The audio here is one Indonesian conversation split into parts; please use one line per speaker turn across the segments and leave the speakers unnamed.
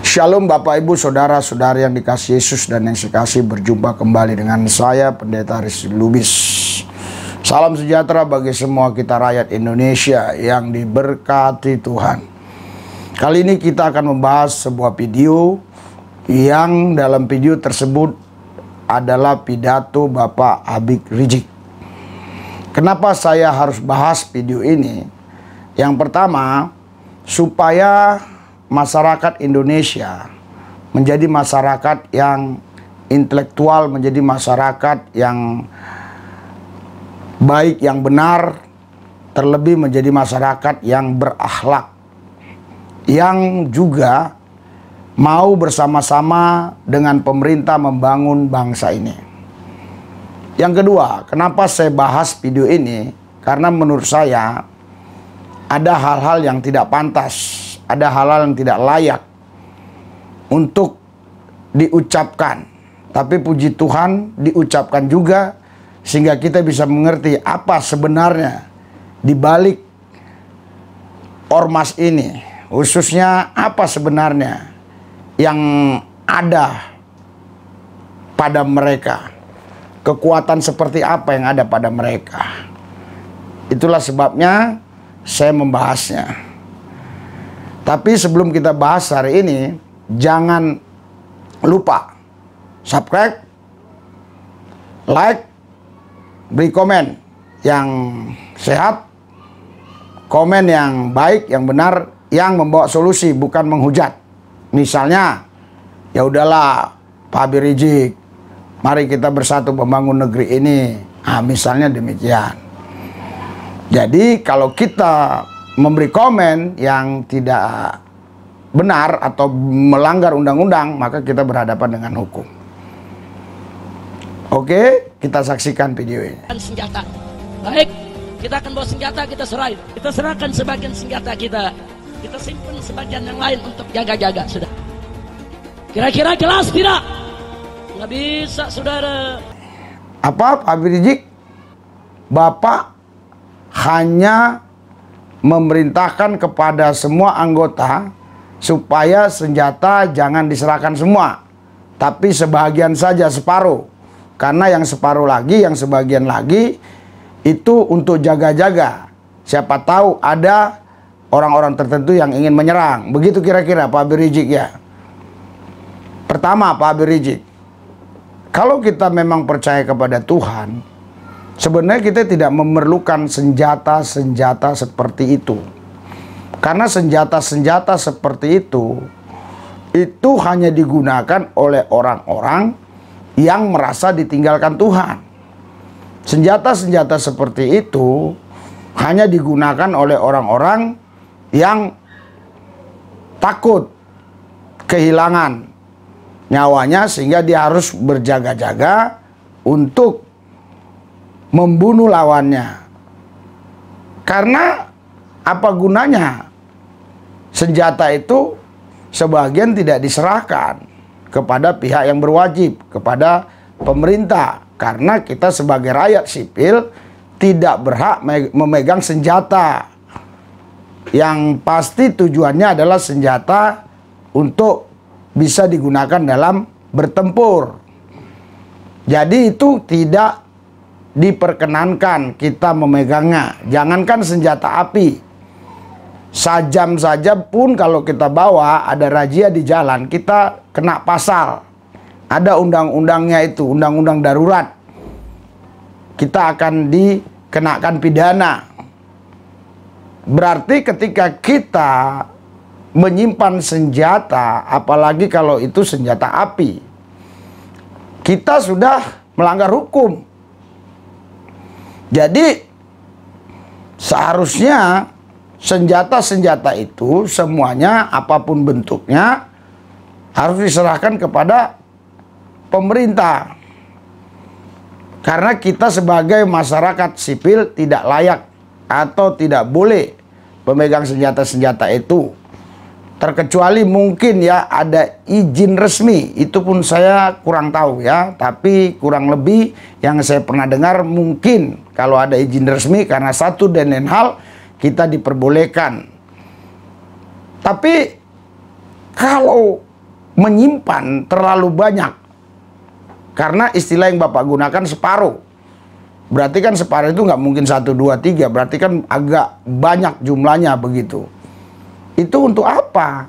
Shalom Bapak Ibu Saudara-saudari yang dikasihi Yesus dan yang sekasih, berjumpa kembali dengan saya Pendeta Rizky Lubis. Salam sejahtera bagi semua kita rakyat Indonesia yang diberkati Tuhan. Kali ini kita akan membahas sebuah video yang dalam video tersebut adalah pidato Bapak Habib Rizik. Kenapa saya harus bahas video ini? Yang pertama, supaya masyarakat Indonesia menjadi masyarakat yang intelektual, menjadi masyarakat yang baik, yang benar, terlebih menjadi masyarakat yang berakhlak, yang juga mau bersama-sama dengan pemerintah membangun bangsa ini. Yang kedua, kenapa saya bahas video ini? Karena menurut saya ada hal-hal yang tidak pantas, ada hal-hal yang tidak layak untuk diucapkan. Tapi puji Tuhan diucapkan juga sehingga kita bisa mengerti apa sebenarnya di balik ormas ini. Khususnya apa sebenarnya yang ada pada mereka. Kekuatan seperti apa yang ada pada mereka. Itulah sebabnya saya membahasnya. Tapi sebelum kita bahas hari ini, jangan lupa subscribe, like, beri komen yang sehat, komen yang baik, yang benar, yang membawa solusi, bukan menghujat. Misalnya, ya udahlah Pak Habib Rizik, mari kita bersatu membangun negeri ini. Misalnya demikian. Jadi kalau kita memberi komen yang tidak benar atau melanggar undang-undang, maka kita berhadapan dengan hukum. Oke, kita saksikan video ini.
Senjata. Baik, kita akan bawa senjata, kita serai. Kita serahkan sebagian senjata kita. Kita simpan sebagian yang lain untuk jaga-jaga, sudah. Kira-kira jelas tidak? Nggak bisa, saudara.
Apa, Pak Habib Rizik? Bapak hanya memerintahkan kepada semua anggota supaya senjata jangan diserahkan semua, tapi sebagian saja, separuh. Karena yang separuh lagi, yang sebagian lagi itu untuk jaga-jaga. Siapa tahu ada orang-orang tertentu yang ingin menyerang. Begitu kira-kira Pak Habib Rizik ya. Pertama, Pak Habib Rizik, kalau kita memang percaya kepada Tuhan, sebenarnya kita tidak memerlukan senjata-senjata seperti itu. Karena senjata-senjata seperti itu hanya digunakan oleh orang-orang yang merasa ditinggalkan Tuhan. Senjata-senjata seperti itu hanya digunakan oleh orang-orang yang takut kehilangan nyawanya, sehingga dia harus berjaga-jaga untuk membunuh lawannya. Karena apa gunanya senjata itu sebagian tidak diserahkan kepada pihak yang berwajib, kepada pemerintah. Karena kita sebagai rakyat sipil tidak berhak memegang senjata. Yang pasti tujuannya adalah senjata untuk bisa digunakan dalam bertempur. Jadi itu tidak diperkenankan kita memegangnya. Jangankan senjata api, sajam saja pun kalau kita bawa, ada razia di jalan, kita kena pasal. Ada undang-undangnya itu, undang-undang darurat. Kita akan dikenakan pidana. Berarti ketika kita menyimpan senjata, apalagi kalau itu senjata api, kita sudah melanggar hukum. Jadi seharusnya senjata-senjata itu semuanya apapun bentuknya harus diserahkan kepada pemerintah. Karena kita sebagai masyarakat sipil tidak layak atau tidak boleh memegang senjata-senjata itu. Terkecuali mungkin ya ada izin resmi, itu pun saya kurang tahu ya. Tapi kurang lebih yang saya pernah dengar mungkin kalau ada izin resmi, karena satu dan lain hal kita diperbolehkan. Tapi kalau menyimpan terlalu banyak. Karena istilah yang Bapak gunakan separuh. Berarti kan separuh itu nggak mungkin 1, 2, 3. Berarti kan agak banyak jumlahnya begitu. Itu untuk apa?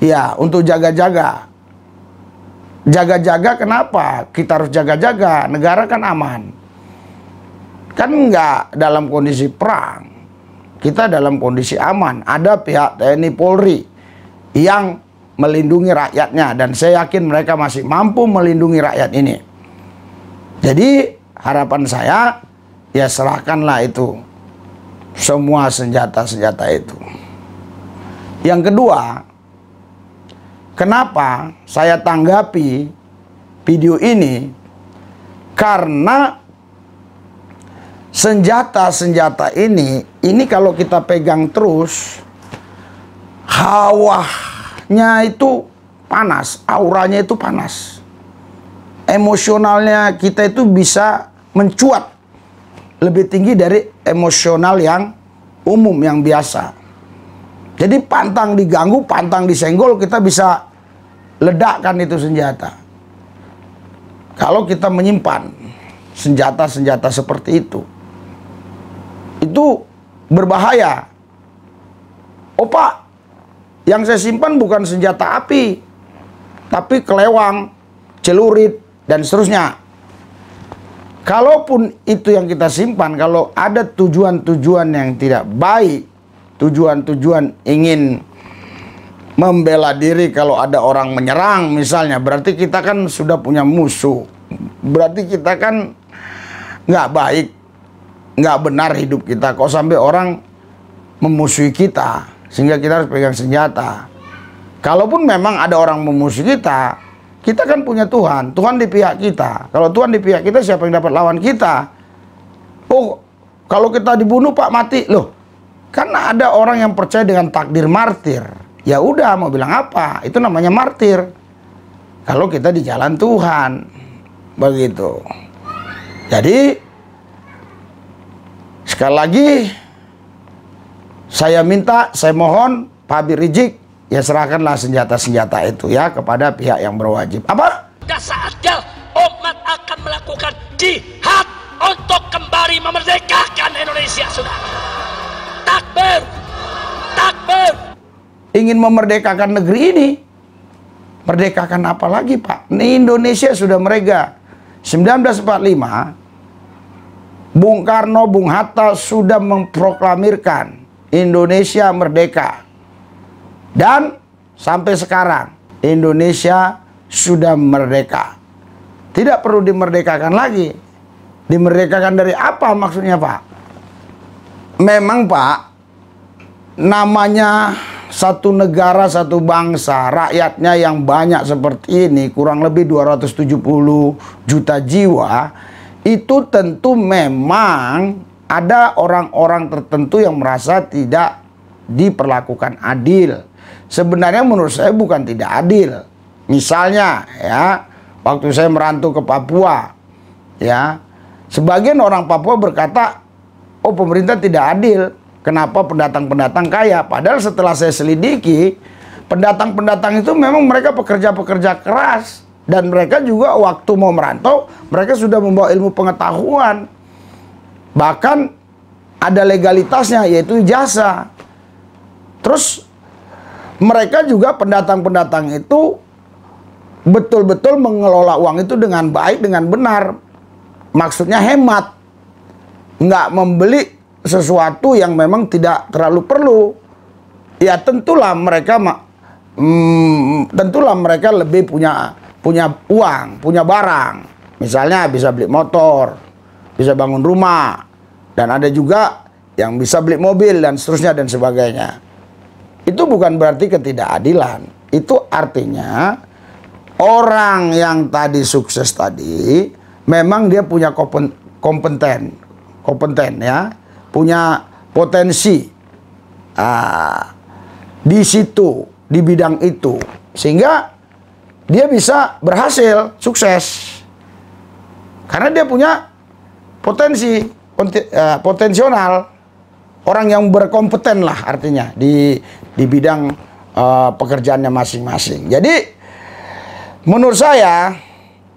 Ya, untuk jaga-jaga. Jaga-jaga kenapa? Kita harus jaga-jaga. Negara kan aman. Kan nggak dalam kondisi perang. Kita dalam kondisi aman. Ada pihak TNI Polri yang melindungi rakyatnya. Dan saya yakin mereka masih mampu melindungi rakyat ini. Jadi harapan saya, ya serahkanlah itu. Semua senjata-senjata itu. Yang kedua, kenapa saya tanggapi video ini? Karena senjata-senjata ini kalau kita pegang terus, hawanya itu panas, auranya itu panas. Emosionalnya kita itu bisa mencuat lebih tinggi dari emosional yang umum, yang biasa. Jadi pantang diganggu, pantang disenggol, kita bisa ledakkan itu senjata. Kalau kita menyimpan senjata-senjata seperti itu berbahaya. Oh Pak, yang saya simpan bukan senjata api, tapi kelewang, celurit, dan seterusnya. Kalaupun itu yang kita simpan, kalau ada tujuan-tujuan yang tidak baik, tujuan-tujuan ingin membela diri kalau ada orang menyerang misalnya, berarti kita kan sudah punya musuh. Berarti kita kan nggak baik, nggak benar hidup kita. Kok sampai orang memusuhi kita, sehingga kita harus pegang senjata. Kalaupun memang ada orang memusuhi kita, kita kan punya Tuhan. Tuhan di pihak kita. Kalau Tuhan di pihak kita, siapa yang dapat lawan kita? Oh, kalau kita dibunuh Pak, mati. Loh, karena ada orang yang percaya dengan takdir martir. Ya udah, mau bilang apa? Itu namanya martir. Kalau kita di jalan Tuhan. Begitu. Jadi, sekali lagi, saya minta, saya mohon, Pak Habib Rizik, ya serahkanlah senjata-senjata itu ya kepada pihak yang berwajib. Apa?
Pada saatnya umat akan melakukan jihad untuk kembali memerdekakan Indonesia, saudara. Takbir, takbir.
Ingin memerdekakan negeri ini. Merdekakan apa lagi Pak? Ini Indonesia sudah merdeka. 1945, Bung Karno, Bung Hatta sudah memproklamirkan Indonesia merdeka. Dan sampai sekarang Indonesia sudah merdeka. Tidak perlu dimerdekakan lagi. Dimerdekakan dari apa maksudnya Pak? Memang Pak, namanya satu negara, satu bangsa, rakyatnya yang banyak seperti ini, kurang lebih 270 juta jiwa, itu tentu memang ada orang-orang tertentu yang merasa tidak diperlakukan adil. Sebenarnya menurut saya bukan tidak adil. Misalnya ya, waktu saya merantau ke Papua, ya, sebagian orang Papua berkata, oh pemerintah tidak adil. Kenapa pendatang-pendatang kaya? Padahal setelah saya selidiki, pendatang-pendatang itu memang mereka pekerja-pekerja keras. Dan mereka juga waktu mau merantau, mereka sudah membawa ilmu pengetahuan. Bahkan ada legalitasnya, yaitu ijazah. Terus mereka juga pendatang-pendatang itu betul-betul mengelola uang itu dengan baik, dengan benar. Maksudnya hemat. Nggak membeli sesuatu yang memang tidak terlalu perlu. Ya tentulah mereka lebih punya uang, punya barang. Misalnya bisa beli motor, bisa bangun rumah, dan ada juga yang bisa beli mobil dan seterusnya dan sebagainya. Itu bukan berarti ketidakadilan. Itu artinya orang yang tadi sukses tadi memang dia punya kompeten ya, punya potensi di situ, di bidang itu, sehingga dia bisa berhasil, sukses, karena dia punya potensional, orang yang berkompeten lah artinya di bidang pekerjaannya masing-masing. Jadi menurut saya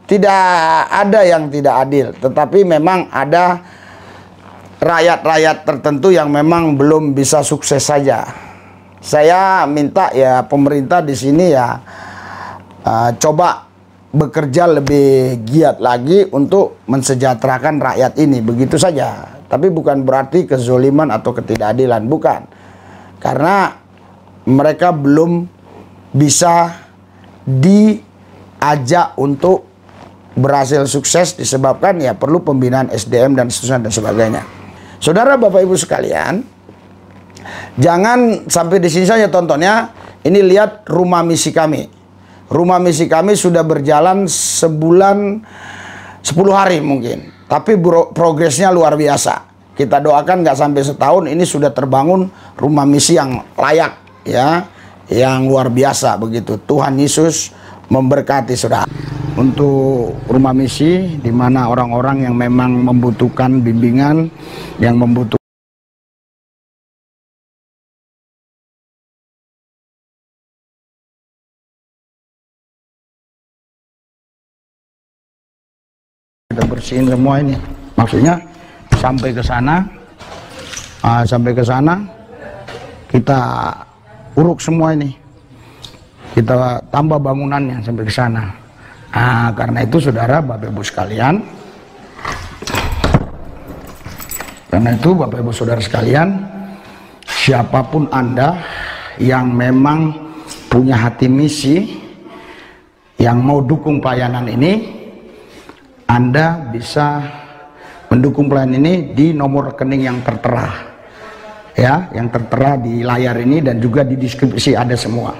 tidak ada yang tidak adil, tetapi memang ada rakyat-rakyat tertentu yang memang belum bisa sukses saja. Saya minta ya pemerintah di sini ya coba bekerja lebih giat lagi untuk mensejahterakan rakyat ini, begitu saja. Tapi bukan berarti kezoliman atau ketidakadilan, bukan. Karena mereka belum bisa diajak untuk berhasil sukses disebabkan ya perlu pembinaan SDM dan seterusnya dan sebagainya. Saudara, Bapak Ibu sekalian, jangan sampai di sini saja tontonnya. Ini lihat rumah misi kami. Rumah misi kami sudah berjalan sebulan 10 hari mungkin, tapi progresnya luar biasa. Kita doakan nggak sampai setahun ini sudah terbangun rumah misi yang layak, ya, yang luar biasa begitu. Tuhan Yesus memberkati saudara. Untuk rumah misi di mana orang-orang yang memang membutuhkan bimbingan, yang membutuhkan kita bersihin semua ini. Maksudnya sampai ke sana, kita uruk semua ini, kita tambah bangunannya sampai ke sana. Karena itu saudara, Bapak Ibu sekalian, saudara sekalian, siapapun Anda yang memang punya hati misi, yang mau dukung pelayanan ini, Anda bisa mendukung pelayanan ini di nomor rekening yang tertera, ya, yang tertera di layar ini dan juga di deskripsi ada semua.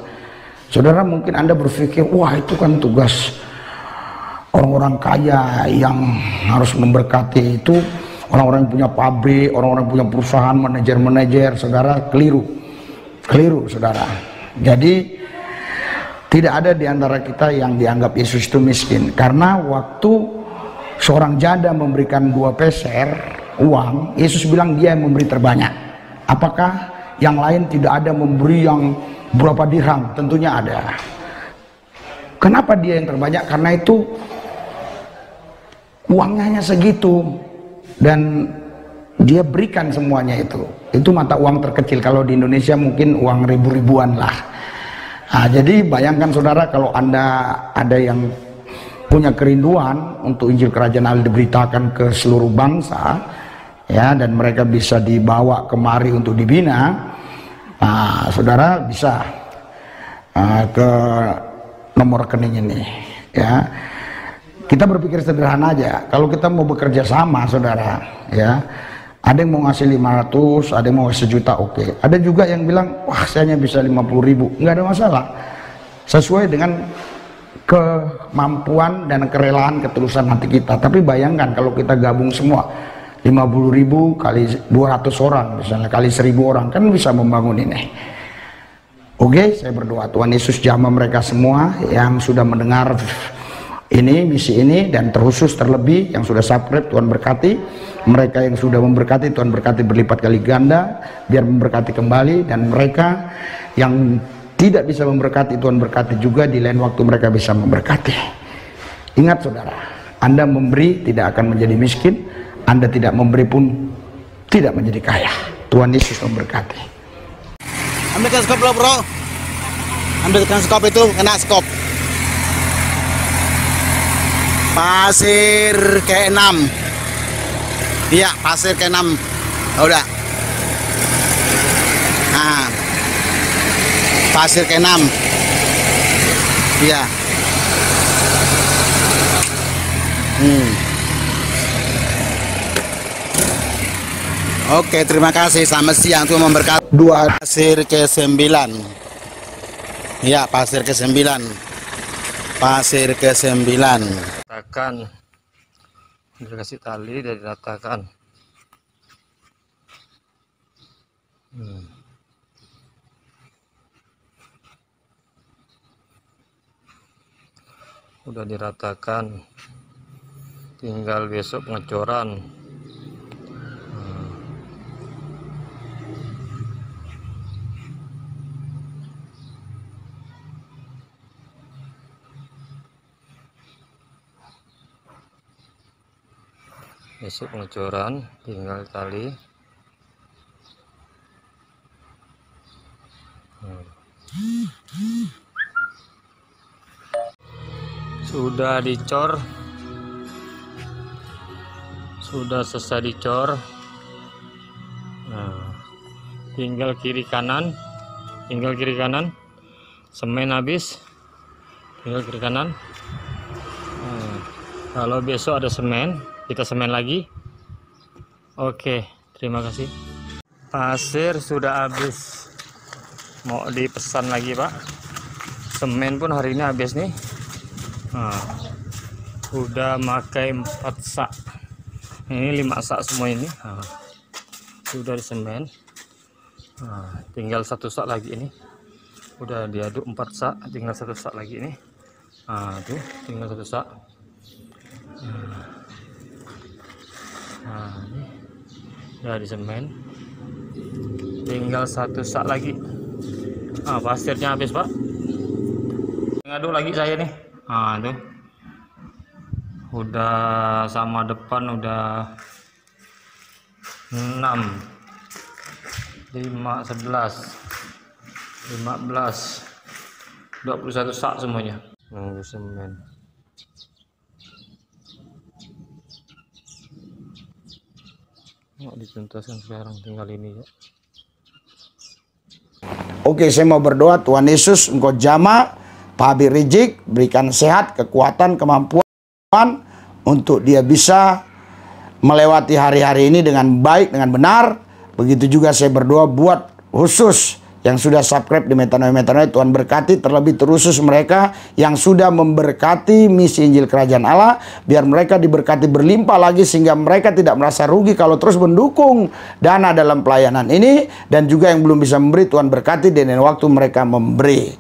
Saudara, mungkin Anda berpikir, wah itu kan tugas orang-orang kaya yang harus memberkati, itu orang-orang yang punya pabrik, orang-orang yang punya perusahaan, manajer-manajer. Saudara, keliru saudara. Jadi tidak ada di antara kita yang dianggap Yesus itu miskin, karena waktu seorang janda memberikan 2 peser uang, Yesus bilang dia yang memberi terbanyak. Apakah yang lain tidak ada memberi yang berapa dirham? Tentunya ada. Kenapa dia yang terbanyak? Karena itu uangnya hanya segitu dan dia berikan semuanya itu. Itu mata uang terkecil. Kalau di Indonesia mungkin uang ribu-ribuan lah. Jadi bayangkan saudara, kalau Anda ada yang punya kerinduan untuk Injil Kerajaan Allah diberitakan ke seluruh bangsa, ya, dan mereka bisa dibawa kemari untuk dibina, saudara bisa ke nomor rekening ini, ya. Kita berpikir sederhana aja. Kalau kita mau bekerja sama, saudara, ya, ada yang mau ngasih 500, ada yang mau sejuta, oke. Ada juga yang bilang, wah saya hanya bisa 50.000, nggak ada masalah. Sesuai dengan kemampuan dan kerelaan ketulusan hati kita. Tapi bayangkan kalau kita gabung semua, 50.000 kali 200 orang, misalnya kali 1.000 orang, kan bisa membangun ini. Oke, saya berdoa Tuhan Yesus jamah mereka semua yang sudah mendengar ini, misi ini, dan terkhusus terlebih yang sudah subscribe, Tuhan berkati. Mereka yang sudah memberkati, Tuhan berkati berlipat kali ganda, biar memberkati kembali. Dan mereka yang tidak bisa memberkati, Tuhan berkati juga, di lain waktu mereka bisa memberkati. Ingat saudara, Anda memberi tidak akan menjadi miskin, Anda tidak memberi pun tidak menjadi kaya. Tuhan Yesus memberkati.
Ambilkan skop lo bro, ambilkan skop itu, kena skop. Pasir ke-6. Iya, pasir ke-6. Udah. Nah. Pasir ke-6. Iya. Oke, terima kasih. Selamat siang, Tuhan memberkati. Pasir ke-9. Iya, pasir ke-9. Pasir ke-9.
Ratakan, dikasih tali dan diratakan. Udah diratakan, tinggal besok pengecoran. besok pengecoran, tinggal tali. Sudah dicor, sudah selesai dicor. Nah, tinggal kiri kanan, semen habis, tinggal kiri kanan. Nah, kalau besok ada semen, kita semen lagi. Oke, terima kasih. Pasir sudah habis, mau dipesan lagi Pak. Semen pun hari ini habis nih. Nah, udah pakai 4 sak, ini 5 sak semua ini. Nah, sudah disemen. Nah, tinggal 1 sak lagi ini, udah diaduk 4 sak, tinggal 1 sak lagi ini. Nah, tuh tinggal 1 sak. Nah, ini udah disemen, tinggal 1 sak lagi. Nah, pasirnya habis Pak, ngaduk lagi saya nih. Nah, tuh udah sama depan udah 6, 5, 11, 15, 21 sak semuanya. Nunggu semen. Mau dituntaskan sekarang, tinggal ini ya.
Oke, saya mau berdoa. Tuhan Yesus, Engkau jamah Pak Habib Rizik, berikan sehat, kekuatan, kemampuan untuk dia bisa melewati hari-hari ini dengan baik, dengan benar. Begitu juga saya berdoa buat khusus yang sudah subscribe di Metanoia. Tuhan berkati terlebih terusus mereka yang sudah memberkati misi Injil Kerajaan Allah. Biar mereka diberkati berlimpah lagi sehingga mereka tidak merasa rugi kalau terus mendukung dana dalam pelayanan ini. Dan juga yang belum bisa memberi, Tuhan berkati dan waktu mereka memberi.